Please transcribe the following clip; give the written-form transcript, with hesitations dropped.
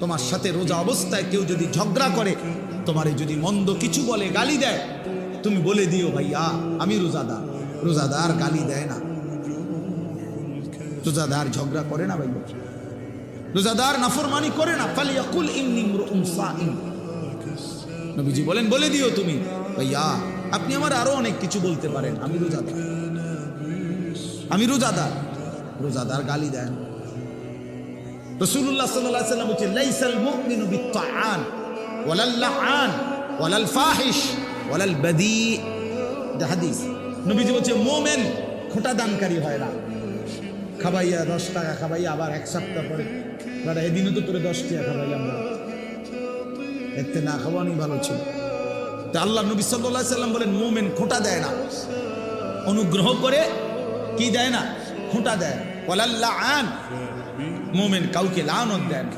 তোমার সাথে রোজা অবস্থায় কেউ যদি ঝগড়া করে, তোমারে যদি মন্দ কিছু বলে, গালি দেয়, তুমি বলে দিও ভাইয়া আমি রোজাদার। রোজাদার গালি দেয় না, রোজাদার ঝগড়া করে না ভাইয়া, রোজাদার নাফরমানি করে না। ফালিয়াকুল ইন্নী ইমরুউন সাইম। নবীজি বলেন বলে দিও তুমি ভাইয়া আপনি আমার আরো অনেক কিছু বলতে পারেন, আমি রোজাদার, আমি রোজাদার। রোজাদার গালি দেন। রাসূলুল্লাহ সাল্লাল্লাহু আলাইহি ওয়াসাল্লাম বলেন লাইসাল মুমিনু বিত্তাআন ওয়ালাল লাআন ওয়ালাল ফাহিশ ওয়ালাল বাদী। এটা হাদিস। নবীজি বলেন মুমিন খোঁটা দানকারী হয় না। খাবাইয়া 10 টাকা খাবাইয়া আবার এক সপ্তাহ পরে দাদা এদিনও তো তোরে 10 টাকা খাবাইলাম, আমরা এতে না খাওয়ানি ভালো ছিল। তা আল্লাহ নবী সাল্লাল্লাহু আলাইহি ওয়াসাল্লাম বলেন মুমিন খোঁটা দেয় না, অনুগ্রহ করে কি দেয় না, খোঁটা দেয়। ওয়ালাল লাআন, মুমিন কাউকে লানত দেয় না।